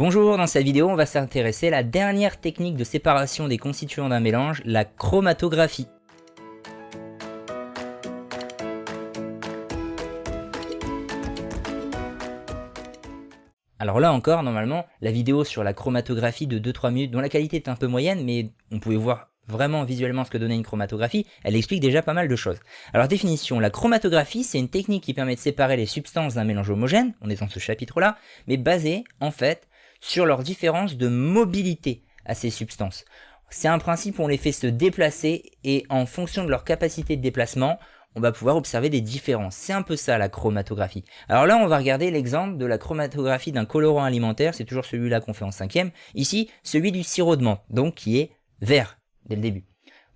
Bonjour, dans cette vidéo on va s'intéresser à la dernière technique de séparation des constituants d'un mélange, la chromatographie. Alors là encore, normalement, la vidéo sur la chromatographie de 2-3 minutes, dont la qualité est un peu moyenne, mais on pouvait voir vraiment visuellement ce que donnait une chromatographie, elle explique déjà pas mal de choses. Alors définition, la chromatographie c'est une technique qui permet de séparer les substances d'un mélange homogène, on est dans ce chapitre-là, mais basée en fait sur leur différence de mobilité à ces substances. C'est un principe où on les fait se déplacer et en fonction de leur capacité de déplacement, on va pouvoir observer des différences. C'est un peu ça la chromatographie. Alors là, on va regarder l'exemple de la chromatographie d'un colorant alimentaire, c'est toujours celui-là qu'on fait en 5e. Ici, celui du sirop de menthe, donc qui est vert dès le début.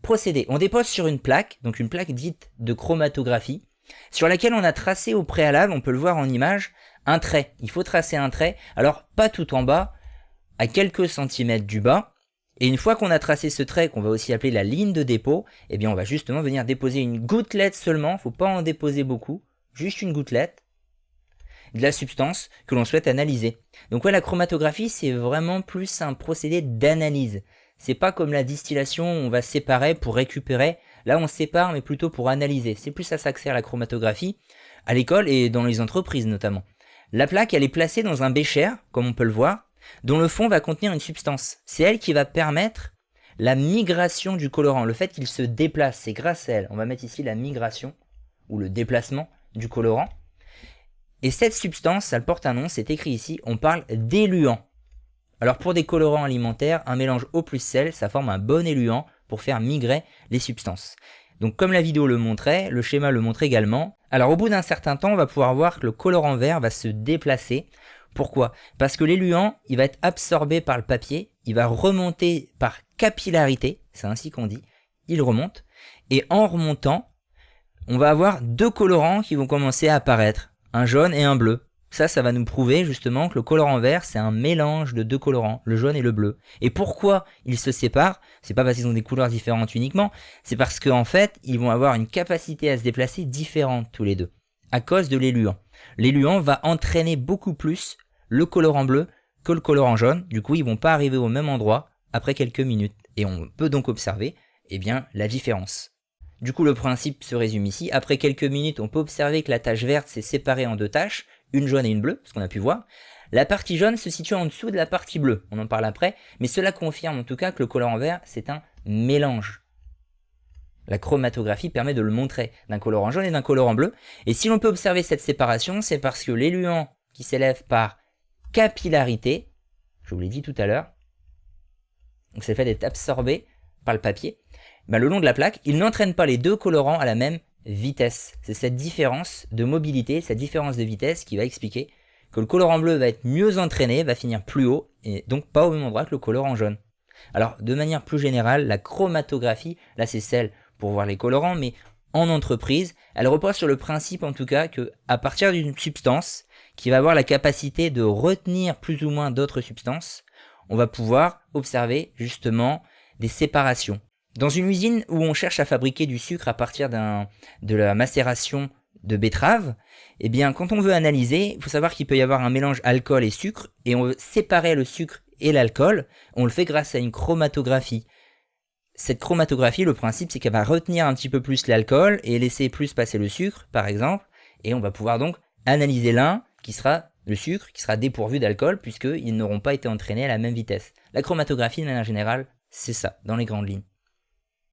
Procédé, on dépose sur une plaque, donc une plaque dite de chromatographie, sur laquelle on a tracé au préalable, on peut le voir en image, un trait. Il faut tracer un trait, alors pas tout en bas, à quelques centimètres du bas. Et une fois qu'on a tracé ce trait, qu'on va aussi appeler la ligne de dépôt, eh bien on va justement venir déposer une gouttelette seulement, faut pas en déposer beaucoup, juste une gouttelette de la substance que l'on souhaite analyser. Donc ouais, la chromatographie c'est vraiment plus un procédé d'analyse. C'est pas comme la distillation où on va séparer pour récupérer, là on sépare mais plutôt pour analyser. C'est plus à ça que sert la chromatographie, à l'école et dans les entreprises notamment. La plaque elle est placée dans un bécher, comme on peut le voir, dont le fond va contenir une substance. C'est elle qui va permettre la migration du colorant, le fait qu'il se déplace, c'est grâce à elle. On va mettre ici la migration, ou le déplacement du colorant. Et cette substance, elle porte un nom, c'est écrit ici, on parle d'éluant. Alors pour des colorants alimentaires, un mélange eau plus sel, ça forme un bon éluant pour faire migrer les substances. Donc comme la vidéo le montrait, le schéma le montre également. Alors au bout d'un certain temps, on va pouvoir voir que le colorant vert va se déplacer. Pourquoi? Parce que l'éluant, il va être absorbé par le papier, il va remonter par capillarité, c'est ainsi qu'on dit, il remonte, et en remontant, on va avoir deux colorants qui vont commencer à apparaître, un jaune et un bleu. Ça va nous prouver justement que le colorant vert, c'est un mélange de deux colorants, le jaune et le bleu. Et pourquoi ils se séparent? C'est pas parce qu'ils ont des couleurs différentes uniquement, c'est parce qu'en fait, ils vont avoir une capacité à se déplacer différente tous les deux, à cause de l'éluant. L'éluant va entraîner beaucoup plus le colorant bleu que le colorant jaune, du coup ils vont pas arriver au même endroit après quelques minutes. Et on peut donc observer la différence. Du coup le principe se résume ici, après quelques minutes on peut observer que la tache verte s'est séparée en deux taches, une jaune et une bleue, ce qu'on a pu voir. La partie jaune se situe en dessous de la partie bleue, on en parle après, mais cela confirme en tout cas que le colorant vert c'est un mélange. La chromatographie permet de le montrer, d'un colorant jaune et d'un colorant bleu, et si l'on peut observer cette séparation, c'est parce que l'éluant qui s'élève par capillarité, je vous l'ai dit tout à l'heure, donc c'est le fait d'être absorbé par le papier, le long de la plaque, il n'entraîne pas les deux colorants à la même vitesse. C'est cette différence de mobilité, cette différence de vitesse qui va expliquer que le colorant bleu va être mieux entraîné, va finir plus haut, et donc pas au même endroit que le colorant jaune. Alors de manière plus générale, la chromatographie, là c'est celle pour voir les colorants, mais en entreprise, elle repose sur le principe en tout cas que à partir d'une substance qui va avoir la capacité de retenir plus ou moins d'autres substances, on va pouvoir observer justement des séparations. Dans une usine où on cherche à fabriquer du sucre à partir de la macération de betterave, eh bien quand on veut analyser, il faut savoir qu'il peut y avoir un mélange alcool et sucre, et on veut séparer le sucre et l'alcool, on le fait grâce à une chromatographie. Cette chromatographie, le principe c'est qu'elle va retenir un petit peu plus l'alcool et laisser plus passer le sucre par exemple, et on va pouvoir donc analyser l'un qui sera le sucre, qui sera dépourvu d'alcool puisqu'ils n'auront pas été entraînés à la même vitesse. La chromatographie de manière générale, c'est ça, dans les grandes lignes.